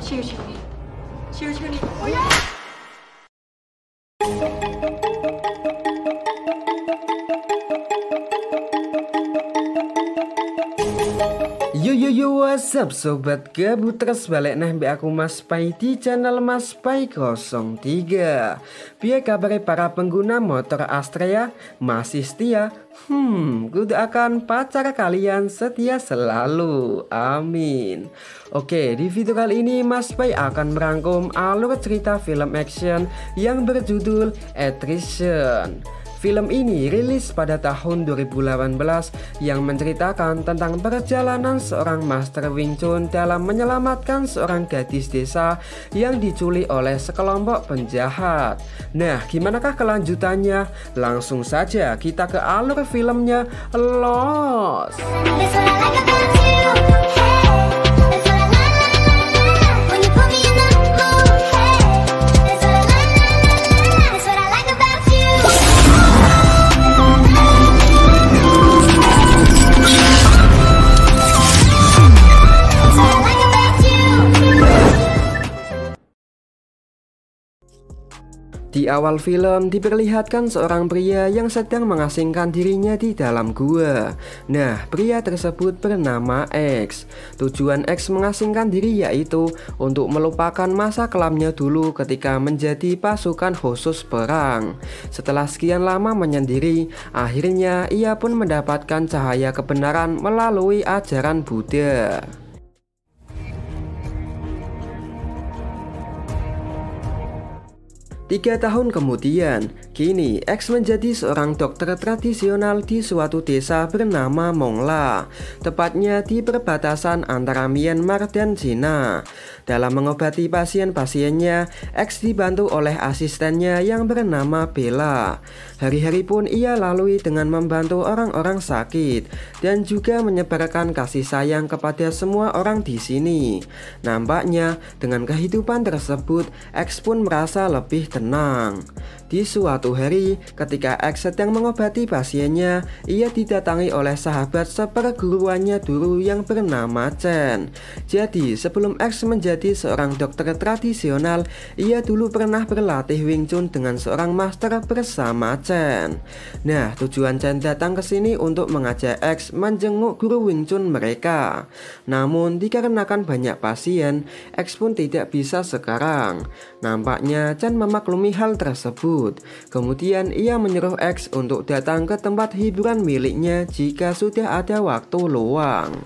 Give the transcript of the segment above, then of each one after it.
ชิวๆนี่ชิวๆนี่โอ๊ย Yo, what's up sobat gabut, terus balik nah mbak aku Mas Pai di channel Mas Pai 03. Biar kabar para pengguna motor Astrea masih setia? Kudu akan pacar kalian setia selalu, amin. Oke, di video kali ini Mas Pai akan merangkum alur cerita film action yang berjudul Attrition. Film ini rilis pada tahun 2018 yang menceritakan tentang perjalanan seorang Master Wing Chun dalam menyelamatkan seorang gadis desa yang diculik oleh sekelompok penjahat. Nah, gimanakah kelanjutannya? Langsung saja kita ke alur filmnya. Los! Di awal film diperlihatkan seorang pria yang sedang mengasingkan dirinya di dalam gua. Nah, pria tersebut bernama X. Tujuan X mengasingkan diri yaitu untuk melupakan masa kelamnya dulu ketika menjadi pasukan khusus perang. Setelah sekian lama menyendiri, akhirnya ia pun mendapatkan cahaya kebenaran melalui ajaran Buddha. 3 tahun kemudian, kini X menjadi seorang dokter tradisional di suatu desa bernama Mongla, tepatnya di perbatasan antara Myanmar dan Cina. Dalam mengobati pasien-pasiennya, X dibantu oleh asistennya yang bernama Bella. Hari-hari pun ia lalui dengan membantu orang-orang sakit dan juga menyebarkan kasih sayang kepada semua orang di sini. Nampaknya dengan kehidupan tersebut, X pun merasa lebih tenang. Di suatu hari, ketika X sedang mengobati pasiennya, ia didatangi oleh sahabat seperguruannya dulu yang bernama Chen. Jadi, sebelum X menjadi seorang dokter tradisional, ia dulu pernah berlatih Wing Chun dengan seorang master bersama Chen. Nah, tujuan Chen datang ke sini untuk mengajak X menjenguk guru Wing Chun mereka. Namun, dikarenakan banyak pasien, X pun tidak bisa sekarang. Nampaknya Chen memaklumi hal tersebut. Kemudian ia menyuruh X untuk datang ke tempat hiburan miliknya jika sudah ada waktu luang.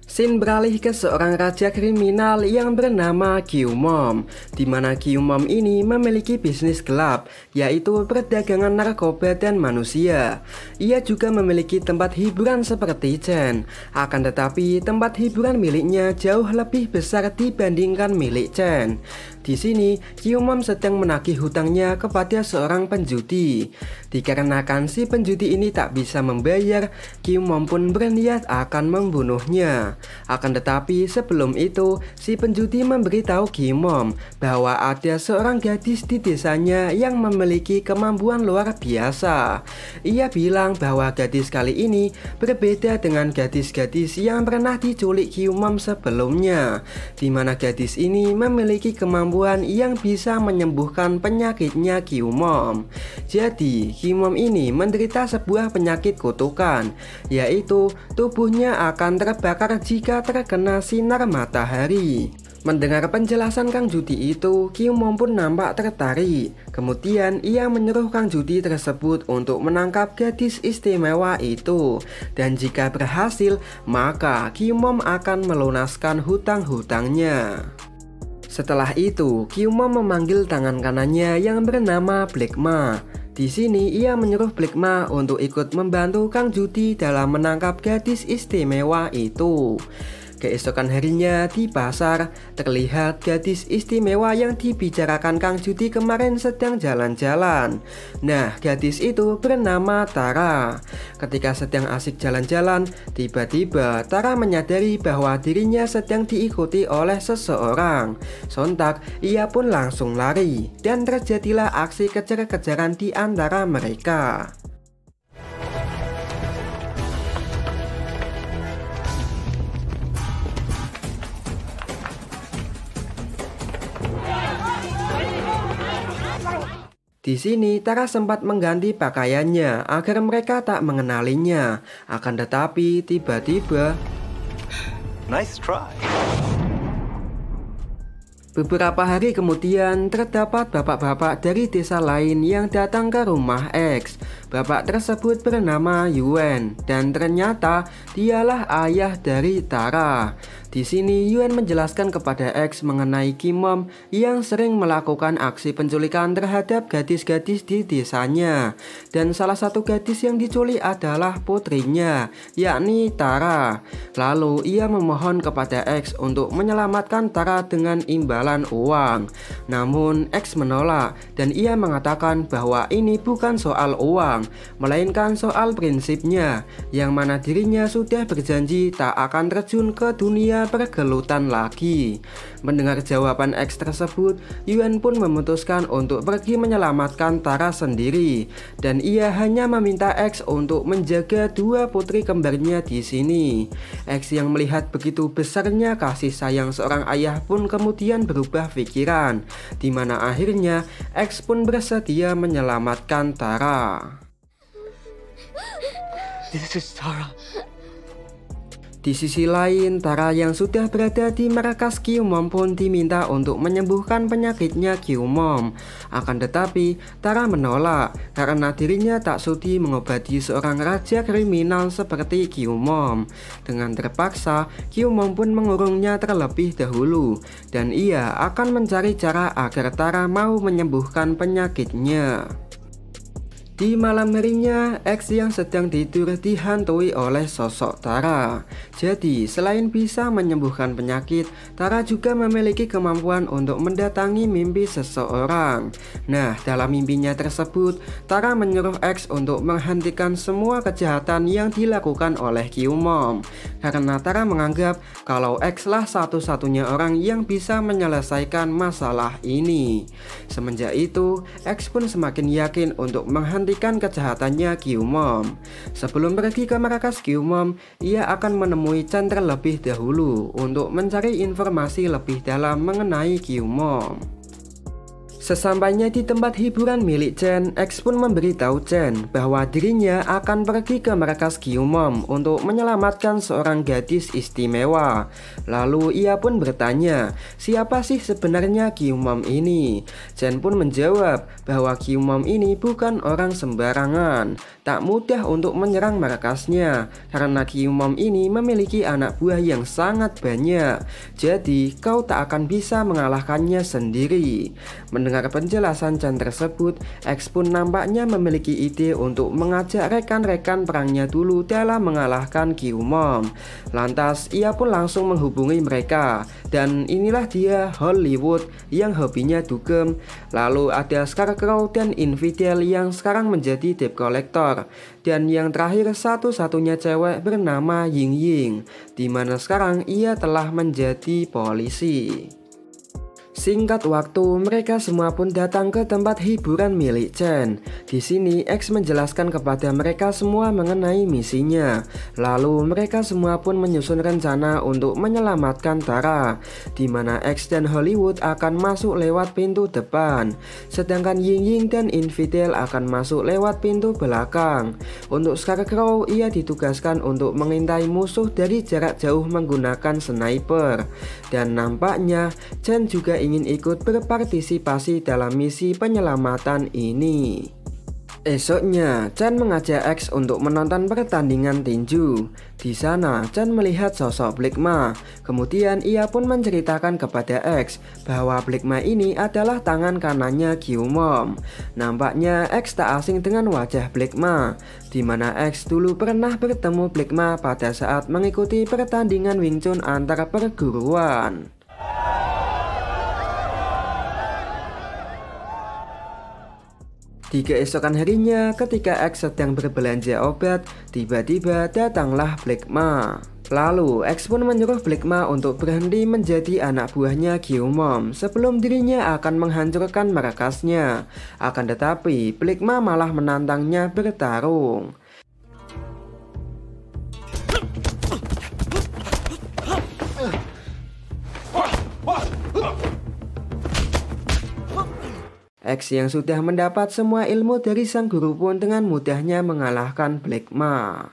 Scene beralih ke seorang raja kriminal yang bernama Kyumom, di mana Kyumom ini memiliki bisnis gelap, yaitu perdagangan narkoba dan manusia. Ia juga memiliki tempat hiburan seperti Chen, akan tetapi tempat hiburan miliknya jauh lebih besar dibandingkan milik Chen. Di sini, Kyumom sedang menagih hutangnya kepada seorang penjudi. Dikarenakan si penjudi ini tak bisa membayar, Kyumom pun berniat akan membunuhnya. Akan tetapi sebelum itu, si penjudi memberitahu Kyumom bahwa ada seorang gadis di desanya yang memiliki kemampuan luar biasa. Ia bilang bahwa gadis kali ini berbeda dengan gadis-gadis yang pernah diculik Kyumom sebelumnya, di mana gadis ini memiliki kemampuan yang bisa menyembuhkan penyakitnya Kyumom. Jadi, Kyumom ini menderita sebuah penyakit kutukan, yaitu tubuhnya akan terbakar jika terkena sinar matahari. Mendengar penjelasan Kang Judi itu, Kyumom pun nampak tertarik. Kemudian ia menyuruh Kang Judi tersebut untuk menangkap gadis istimewa itu. Dan jika berhasil, maka Kyumom akan melunaskan hutang-hutangnya. Setelah itu, Kyumom memanggil tangan kanannya yang bernama Black Ma. Di sini ia menyuruh Black Ma untuk ikut membantu Kang Judi dalam menangkap gadis istimewa itu. Keesokan harinya di pasar, terlihat gadis istimewa yang dibicarakan Kang Judi kemarin sedang jalan-jalan. Nah, gadis itu bernama Tara. Ketika sedang asik jalan-jalan, tiba-tiba Tara menyadari bahwa dirinya sedang diikuti oleh seseorang. Sontak, ia pun langsung lari, dan terjadilah aksi kejar-kejaran di antara mereka. Di sini Tara sempat mengganti pakaiannya agar mereka tak mengenalinya. Akan tetapi tiba-tiba Nice try. beberapa hari kemudian terdapat bapak-bapak dari desa lain yang datang ke rumah X. Bapak tersebut bernama Yuan dan ternyata dialah ayah dari Tara. Di sini Yuan menjelaskan kepada X mengenai Kim Mom yang sering melakukan aksi penculikan terhadap gadis-gadis di desanya. Dan salah satu gadis yang diculik adalah putrinya, yakni Tara. Lalu ia memohon kepada X untuk menyelamatkan Tara dengan imbalan uang. Namun X menolak dan ia mengatakan bahwa ini bukan soal uang, melainkan soal prinsipnya, yang mana dirinya sudah berjanji tak akan terjun ke dunia pergelutan lagi. Mendengar jawaban X tersebut, Yuan pun memutuskan untuk pergi menyelamatkan Tara sendiri, dan ia hanya meminta X untuk menjaga dua putri kembarnya di sini. X yang melihat begitu besarnya kasih sayang seorang ayah pun kemudian berubah pikiran, di mana akhirnya X pun bersedia menyelamatkan Tara. This is Tara. Di sisi lain, Tara yang sudah berada di markas Kyumom pun diminta untuk menyembuhkan penyakitnya Kyumom. Akan tetapi, Tara menolak karena dirinya tak sudi mengobati seorang raja kriminal seperti Kyumom. Dengan terpaksa, Kyumom pun mengurungnya terlebih dahulu, dan ia akan mencari cara agar Tara mau menyembuhkan penyakitnya. Di malam harinya, X yang sedang tidur dihantui oleh sosok Tara. Jadi, selain bisa menyembuhkan penyakit, Tara juga memiliki kemampuan untuk mendatangi mimpi seseorang. Nah, dalam mimpinya tersebut, Tara menyuruh X untuk menghentikan semua kejahatan yang dilakukan oleh Kyumom. Karena Tara menganggap kalau X lah satu-satunya orang yang bisa menyelesaikan masalah ini. Semenjak itu, X pun semakin yakin untuk menghentikan kejahatannya Kyumom. Sebelum pergi ke markas Kyumom, ia akan menemui Chen terlebih dahulu untuk mencari informasi lebih dalam mengenai Kyumom. Sesampainya di tempat hiburan milik Chen, X pun memberitahu Chen bahwa dirinya akan pergi ke markas Kyumom untuk menyelamatkan seorang gadis istimewa. Lalu ia pun bertanya, siapa sih sebenarnya Kyumom ini? Chen pun menjawab bahwa Kyumom ini bukan orang sembarangan, tak mudah untuk menyerang markasnya karena Kyumom ini memiliki anak buah yang sangat banyak. Jadi kau tak akan bisa mengalahkannya sendiri. Mendengar penjelasan Chen tersebut, X pun nampaknya memiliki ide untuk mengajak rekan-rekan perangnya dulu dalam mengalahkan Kyumom. Lantas ia pun langsung menghubungi mereka, dan inilah dia Hollywood yang hobinya dugem. Lalu ada Scarecrow dan Infidel yang sekarang menjadi debt collector, dan yang terakhir satu-satunya cewek bernama Ying Ying, dimana sekarang ia telah menjadi polisi. Singkat waktu, mereka semua pun datang ke tempat hiburan milik Chen. Di sini, X menjelaskan kepada mereka semua mengenai misinya. Lalu, mereka semua pun menyusun rencana untuk menyelamatkan Tara, di mana X dan Hollywood akan masuk lewat pintu depan, sedangkan Ying Ying dan Infidel akan masuk lewat pintu belakang. Untuk Scarecrow, ia ditugaskan untuk mengintai musuh dari jarak jauh menggunakan sniper. Dan nampaknya, Chen juga ingin ikut berpartisipasi dalam misi penyelamatan ini. Esoknya, Chen mengajak X untuk menonton pertandingan tinju. Di sana, Chen melihat sosok Black Ma. Kemudian ia pun menceritakan kepada X bahwa Black Ma ini adalah tangan kanannya Kyumom. Nampaknya X tak asing dengan wajah Black Ma, di mana X dulu pernah bertemu Black Ma pada saat mengikuti pertandingan Wing Chun antar perguruan. Di keesokan harinya, ketika X sedang berbelanja obat, tiba-tiba datanglah Black Ma. Lalu, X pun menyuruh Black Ma untuk berhenti menjadi anak buahnya Kyumom sebelum dirinya akan menghancurkan markasnya. Akan tetapi, Black Ma malah menantangnya bertarung. X yang sudah mendapat semua ilmu dari sang guru pun dengan mudahnya mengalahkan Black Ma.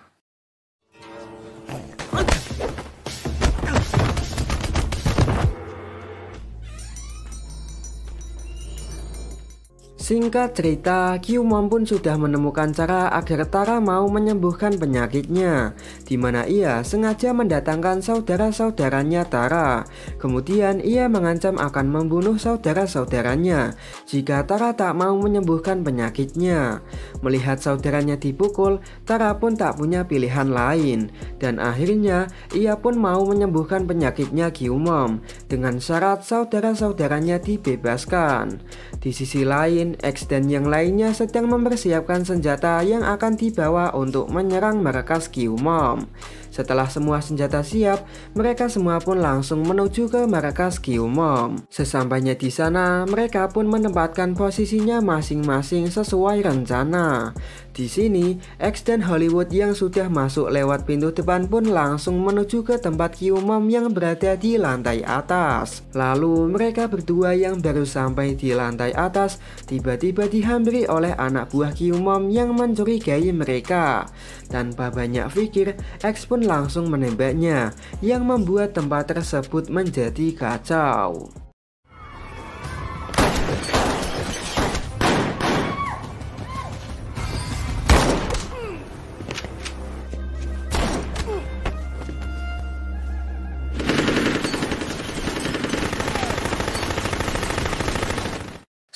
Singkat cerita, Kyumom pun sudah menemukan cara agar Tara mau menyembuhkan penyakitnya, di mana ia sengaja mendatangkan saudara-saudaranya Tara. Kemudian ia mengancam akan membunuh saudara-saudaranya jika Tara tak mau menyembuhkan penyakitnya. Melihat saudaranya dipukul, Tara pun tak punya pilihan lain, dan akhirnya ia pun mau menyembuhkan penyakitnya Kyumom dengan syarat saudara-saudaranya dibebaskan. Di sisi lain, X dan yang lainnya sedang mempersiapkan senjata yang akan dibawa untuk menyerang markas Kyumom. Setelah semua senjata siap, mereka semua pun langsung menuju ke markas Kyumom. Sesampainya di sana, mereka pun menempatkan posisinya masing-masing sesuai rencana. Di sini, X dan Hollywood yang sudah masuk lewat pintu depan pun langsung menuju ke tempat Kyumom yang berada di lantai atas. Lalu mereka berdua yang baru sampai di lantai atas tiba-tiba dihampiri oleh anak buah Kyumom yang mencurigai mereka. Tanpa banyak pikir, X pun langsung menembaknya, yang membuat tempat tersebut menjadi kacau.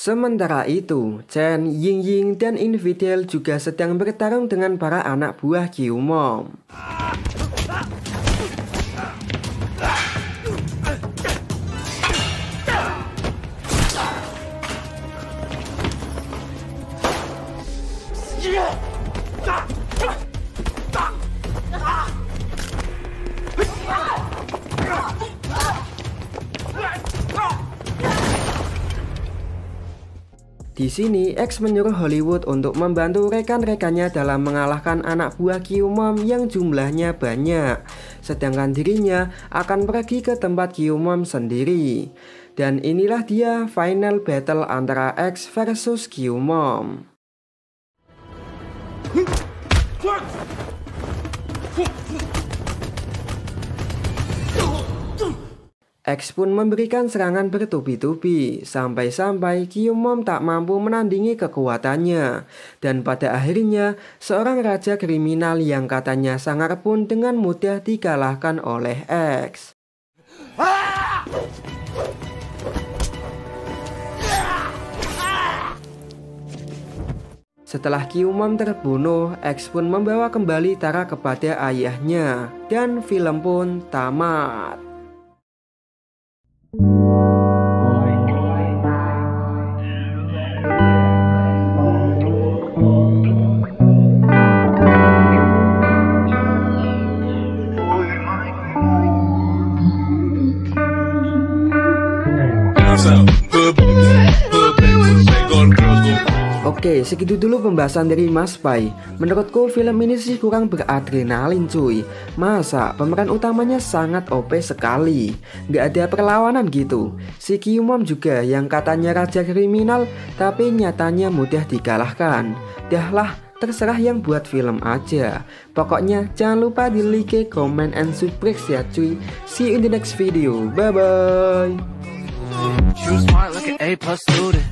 Sementara itu, Chen, Ying Ying, dan Infidel juga sedang bertarung dengan para anak buah Kyumom. Di sini, X menyuruh Hollywood untuk membantu rekan-rekannya dalam mengalahkan anak buah Kyumom yang jumlahnya banyak, sedangkan dirinya akan pergi ke tempat Kyumom sendiri. Dan inilah dia final battle antara X versus Kyumom. X pun memberikan serangan bertubi-tubi, sampai-sampai Kyumom tak mampu menandingi kekuatannya. Dan pada akhirnya, seorang raja kriminal yang katanya sangar pun dengan mudah dikalahkan oleh X. Setelah Kyumom terbunuh, X pun membawa kembali Tara kepada ayahnya, dan film pun tamat. Oke, segitu dulu pembahasan dari Mas Pai. Menurutku film ini sih kurang beradrenalin cuy. Masa pemeran utamanya sangat OP sekali, gak ada perlawanan gitu. Si Kyumom juga yang katanya raja kriminal, tapi nyatanya mudah dikalahkan. Dahlah, terserah yang buat film aja. Pokoknya jangan lupa di like, comment, and subscribe ya cuy. See you in the next video. Bye bye. You smart like an A+ student.